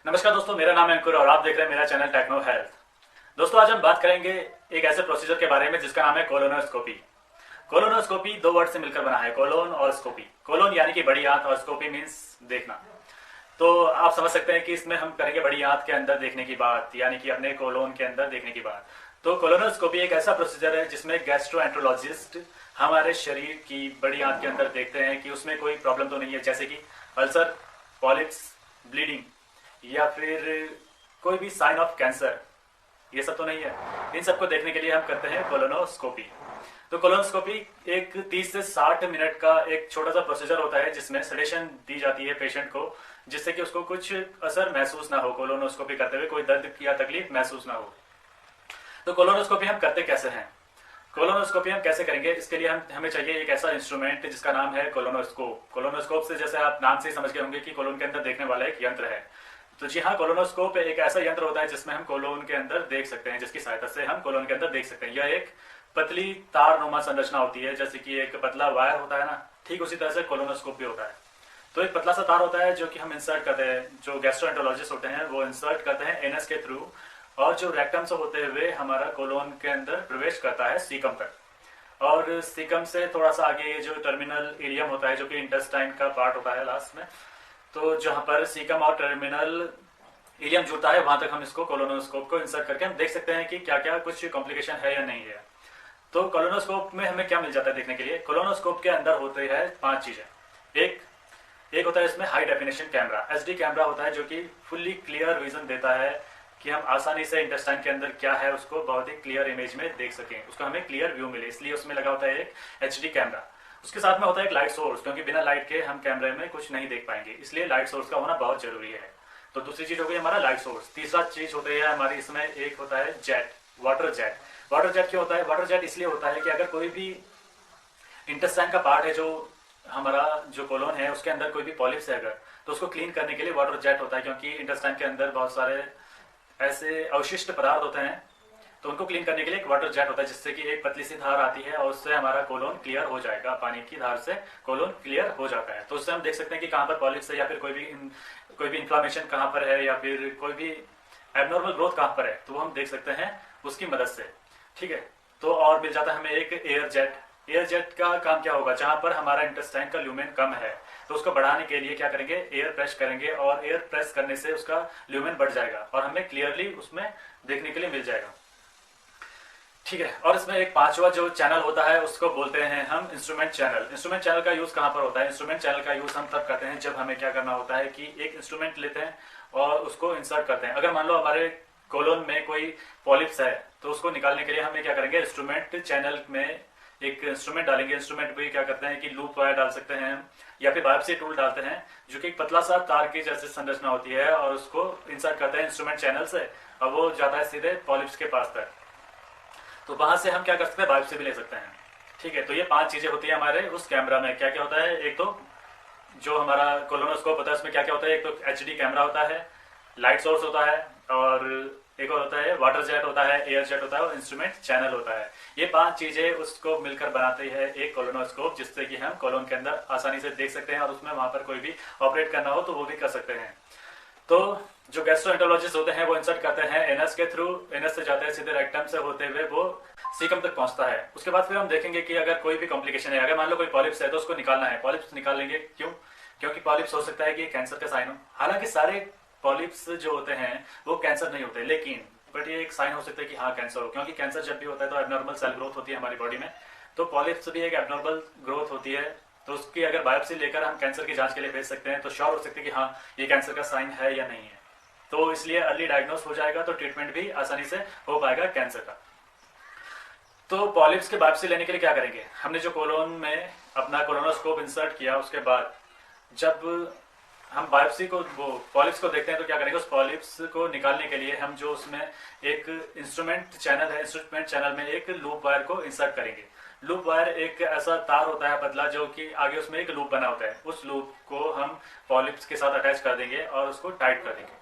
नमस्कार दोस्तों, मेरा नाम है अंकुर और आप देख रहे हैं मेरा चैनल टेक्नो हेल्थ। दोस्तों, आज हम बात करेंगे एक ऐसे प्रोसीजर के बारे में जिसका नाम है कोलोनोस्कोपी। कोलोनोस्कोपी दो वर्ड से मिलकर बना है, कोलोन और स्कोपी। कोलोन यानी कि बड़ी आंत और स्कोपी मीन्स देखना। तो आप समझ सकते हैं कि इसमें हम करेंगे बड़ी आंत के अंदर देखने की बात, यानी कि अपने कोलोन के अंदर देखने की बात। तो कोलोनोस्कोपी एक ऐसा प्रोसीजर है जिसमें गैस्ट्रोएंट्रोलॉजिस्ट हमारे शरीर की बड़ी आंत के अंदर देखते हैं कि उसमें कोई प्रॉब्लम तो नहीं है, जैसे कि अल्सर, पॉलिप्स, ब्लीडिंग या फिर कोई भी साइन ऑफ कैंसर, ये सब तो नहीं है। इन सबको देखने के लिए हम करते हैं कोलोनोस्कोपी। तो कोलोनोस्कोपी एक 30 से 60 मिनट का एक छोटा सा प्रोसीजर होता है जिसमें सेडेशन दी जाती है पेशेंट को, जिससे कि उसको कुछ असर महसूस ना हो, कोलोनोस्कोपी करते हुए कोई दर्द या तकलीफ महसूस ना हो। तो कोलोनोस्कोपी हम करते कैसे हैं? कोलोनोस्कोपी हम कैसे करेंगे, इसके लिए हमें चाहिए एक ऐसा इंस्ट्रूमेंट जिसका नाम है कोलोनोस्कोप। कोलोनोस्कोप से जैसे आप नाम से ही समझ गए होंगे कि कोलोन के अंदर देखने वाला एक यंत्र है। तो जी हाँ, कोलोनोस्कोप एक ऐसा यंत्र होता है जिसमें हम कोलोन के अंदर देख सकते हैं, जिसकी सहायता से हम कोलोन के अंदर देख सकते हैं। यह एक पतली तारनुमा संरचना होती है, जैसे कि एक पतला वायर होता है ना, ठीक उसी तरह से कोलोनोस्कोप भी होता है। तो एक पतला सा तार होता है जो कि हम इंसर्ट करते हैं, जो गैस्ट्रोएंटरोलॉजिस्ट होते हैं वो इंसर्ट करते हैं एनएस के थ्रू, और जो रेक्टम से होते हुए हमारा कोलोन के अंदर प्रवेश करता है सीकम तक। और सीकम से थोड़ा सा आगे जो टर्मिनल एरियम होता है, जो कि इंटेस्टाइन का पार्ट होता है लास्ट में, तो जहां पर सीकम और टर्मिनल एरियम जुड़ता है, वहां तक हम इसको कोलोनोस्कोप को इंसर्ट करके हम देख सकते हैं कि क्या क्या कुछ कॉम्प्लिकेशन है या नहीं है। तो कोलोनोस्कोप में हमें क्या मिल जाता है देखने के लिए? कोलोनोस्कोप के अंदर होते हैं 5 चीजें। एक होता है इसमें high definition camera, HD camera होता है, जो कि फुल्ली क्लियर विजन देता है कि हम आसानी से इंटेस्टाइन के अंदर क्या है उसको बहुत ही क्लियर इमेज में देख सकें, उसको हमें क्लियर व्यू मिले, इसलिए उसमें लगा होता है एक एचडी कैमरा। उसके साथ में होता है एक लाइट सोर्स, क्योंकि बिना लाइट के हम कैमरे में कुछ नहीं देख पाएंगे, इसलिए लाइट सोर्स का होना बहुत जरूरी है। तो दूसरी चीज हो गई हमारा लाइट सोर्स। तीसरा चीज होती है हमारी इसमें एक होता है jet, water jet. Water jet क्यों होता है? वाटर जेट इसलिए होता है कि अगर कोई भी इंटेस्टाइन का पार्ट है, जो हमारा जो कोलोन है उसके अंदर कोई भी पॉलिप्स है अगर, तो उसको क्लीन करने के लिए वाटर जेट होता है, क्योंकि इंटेस्टाइन के अंदर बहुत सारे ऐसे अवशिष्ट पदार्थ होते हैं, तो उनको क्लीन करने के लिए एक वाटर जेट होता है, जिससे कि एक पतली सी धार आती है और उससे हमारा कोलोन क्लियर हो जाएगा। पानी की धार से कोलोन क्लियर हो जाता है, तो उससे हम देख सकते हैं कि कहाँ पर पॉलिप्स है, या फिर कोई भी इन्फ्लामेशन कहाँ पर है, या फिर कोई भी एबनॉर्मल ग्रोथ कहाँ पर है, तो वो हम देख सकते हैं उसकी मदद से। ठीक है, तो और मिल जाता है हमें एक एयर जेट। एयर जेट का काम क्या होगा? जहां पर हमारा इंटेस्टाइन का ल्यूमेन कम है, तो उसको बढ़ाने के लिए क्या करेंगे? एयर प्रेस करेंगे, और एयर प्रेस करने से उसका ल्यूमेन बढ़ जाएगा और हमें क्लियरली उसमें देखने के लिए मिल जाएगा। ठीक है, और इसमें एक 5वां जो चैनल होता है उसको बोलते हैं हम इंस्ट्रूमेंट चैनल। इंस्ट्रूमेंट चैनल का यूज कहां पर होता है? इंस्ट्रूमेंट चैनल का यूज हम तब करते हैं जब हमें क्या करना होता है कि एक इंस्ट्रूमेंट लेते हैं और उसको इंसर्ट करते हैं। अगर मान लो हमारे कोलोन में कोई पॉलिप्स है, तो उसको निकालने के लिए हमें क्या करेंगे? इंस्ट्रूमेंट चैनल में एक इंस्ट्रूमेंट डालेंगे। इंस्ट्रूमेंट भी क्या करते हैं कि लूप वायर डाल सकते हैं, या फिर बायोप्सी टूल डालते हैं, जो कि एक पतला सा तार की जैसे संरचना होती है, और उसको इंसर्ट करते हैं इंस्ट्रूमेंट चैनल से, और वो जाता है सीधे पॉलिप्स के पास तक। तो वहां से हम क्या कर सकते हैं? बायोप्सी भी ले सकते हैं। ठीक है, तो ये 5 चीजें होती है हमारे उस कैमरा में। क्या क्या होता है? एक तो जो हमारा कोलोनोस्कोप होता है उसमें क्या क्या होता है? एक तो एचडी कैमरा होता है, लाइट सोर्स होता है, और एक और होता है वाटर जेट होता है, एयर जेट होता है, और इंस्ट्रूमेंट चैनल होता है। ये 5 चीजें उसको मिलकर बनाती है एक कोलोनोस्कोप, जिससे कि हम कोलोन के अंदर आसानी से देख सकते हैं, और उसमें वहां पर कोई भी ऑपरेट करना हो तो वो भी कर सकते हैं। तो जो गैस्ट्रोएंटरोलॉजिस्ट होते हैं वो इंसर्ट करते हैं एनएस के थ्रू, एनएस से जाते हैं सीधे रेक्टम से होते हुए वो सीकम तक पहुंचता है। उसके बाद फिर हम देखेंगे कि अगर कोई भी कॉम्प्लिकेशन है, अगर मान लो कोई पॉलिप्स है तो उसको निकालना है। पॉलिप्स निकाल लेंगे, क्यों? क्योंकि पॉलिप्स हो सकता है कि कैंसर का साइन हो। हालांकि सारे पॉलिप्स जो होते हैं वो कैंसर नहीं होते, लेकिन बट ये एक साइन हो सकता है कि हाँ कैंसर हो, क्योंकि कैंसर जब भी होता है तो एबनॉर्मल सेल ग्रोथ होती है हमारी बॉडी में, तो पॉलिप्स भी एक एबनॉर्मल ग्रोथ होती है। तो उसकी अगर बायोप्सी लेकर हम कैंसर की जांच के लिए भेज सकते हैं, तो श्योर हो सकते हैं कि हाँ ये कैंसर का साइन है या नहीं है। तो इसलिए अर्ली डायग्नोस हो जाएगा, तो ट्रीटमेंट भी आसानी से हो पाएगा कैंसर का। तो पॉलिप्स के बायोप्सी लेने के लिए क्या करेंगे? हमने जो कोलोन में अपना कोलोनोस्कोप इंसर्ट किया, उसके बाद जब हम बायोप्सी को, वो पॉलिप्स को देखते हैं, तो क्या करेंगे? उस पॉलिप्स को निकालने के लिए हम जो उसमें एक इंस्ट्रूमेंट चैनल है, इंस्ट्रूमेंट चैनल में एक लूप वायर को इंसर्ट करेंगे। लूप वायर एक ऐसा तार होता है पतला, जो कि आगे उसमें एक लूप बना होता है, उस लूप को हम पॉलिप्स के साथ अटैच कर देंगे और उसको टाइट कर देंगे।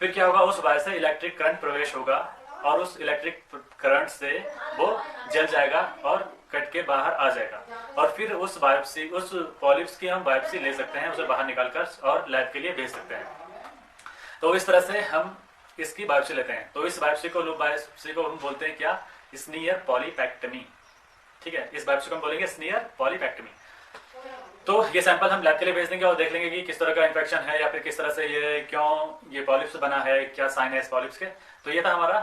फिर क्या होगा? उस वायर से इलेक्ट्रिक करंट प्रवेश होगा, और उस इलेक्ट्रिक करंट से वो जल जाएगा और कट के बाहर आ जाएगा, और फिर उस बायोप्सी, उस पॉलिप्स की हम बायोप्सी ले सकते हैं, उसे बाहर निकालकर और लैब के लिए भेज सकते हैं। तो इस तरह से हम इसकी बायोप्सी लेते हैं। तो इस बायोप्सी को हम बोलते हैं क्या, स्नीयर पॉलीपेक्टमी। ठीक है, इस बायोप्सी को हम बोलेंगे स्नीयर पॉलीपेक्टमी। तो ये सैंपल हम लैब के लिए भेज देंगे और देख लेंगे कि किस तरह का इन्फेक्शन है या फिर किस तरह से ये क्यों ये पॉलिप्स बना है, क्या साइन है इस पॉलिप्स के। तो ये था हमारा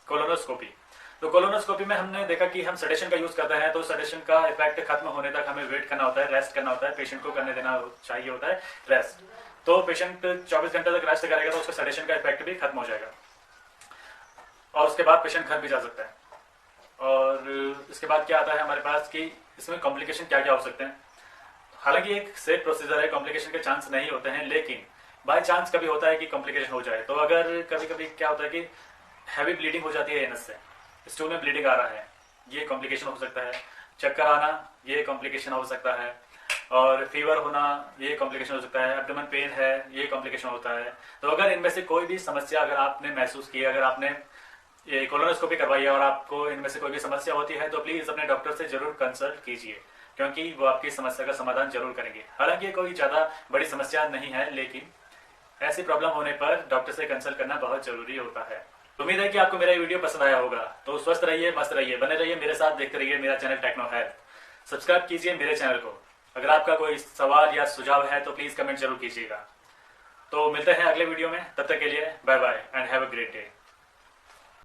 कोलोनोस्कोपी। तो कोलोनोस्कोपी में हमने देखा कि हम सेडेशन का यूज करते हैं, तो सेडेशन का इफेक्ट खत्म होने तक हमें वेट करना होता है, रेस्ट करना होता है, पेशेंट को करने देना चाहिए होता है रेस्ट। तो पेशेंट 24 घंटे तक रेस्ट करेगा तो उसका सेडेशन का इफेक्ट भी खत्म हो जाएगा और उसके बाद पेशेंट घर भी जा सकता है। और इसके बाद क्या आता है हमारे पास कि इसमें कॉम्प्लिकेशन क्या क्या हो सकते हैं। हालांकि एक सेफ प्रोसीजर है, कॉम्प्लिकेशन के चांस नहीं होते हैं, लेकिन बाय चांस कभी होता है कि कॉम्प्लिकेशन हो जाए। तो अगर कभी कभी क्या होता है कि हैवी ब्लीडिंग हो जाती है एनस से, स्टूल में ब्लीडिंग आ रहा है, ये कॉम्प्लिकेशन हो सकता है। चक्कर आना, ये कॉम्प्लिकेशन हो सकता है। और फीवर होना, ये कॉम्प्लिकेशन हो सकता है। एब्डोमेन पेन है, ये कॉम्प्लिकेशन होता है। तो अगर इनमें से कोई भी समस्या अगर आपने महसूस की, अगर आपने ये कोलोनोस्कोपी करवाई है और आपको इनमें से कोई भी समस्या होती है, तो प्लीज अपने डॉक्टर से जरूर कंसल्ट कीजिए, क्योंकि वो आपकी समस्या का समाधान जरूर करेंगे। हालांकि कोई ज्यादा बड़ी समस्या नहीं है, लेकिन ऐसी प्रॉब्लम होने पर डॉक्टर से कंसल्ट करना बहुत जरूरी होता है। उम्मीद है कि आपको मेरा वीडियो पसंद आया होगा। तो स्वस्थ रहिए, मस्त रहिए, बने रहिए मेरे साथ, देखते रहिए मेरा चैनल टेक्नो हेल्थ। सब्सक्राइब कीजिए मेरे चैनल को। अगर आपका कोई सवाल या सुझाव है तो प्लीज कमेंट जरूर कीजिएगा। तो मिलते हैं अगले वीडियो में, तब तक के लिए bye bye and have a great day.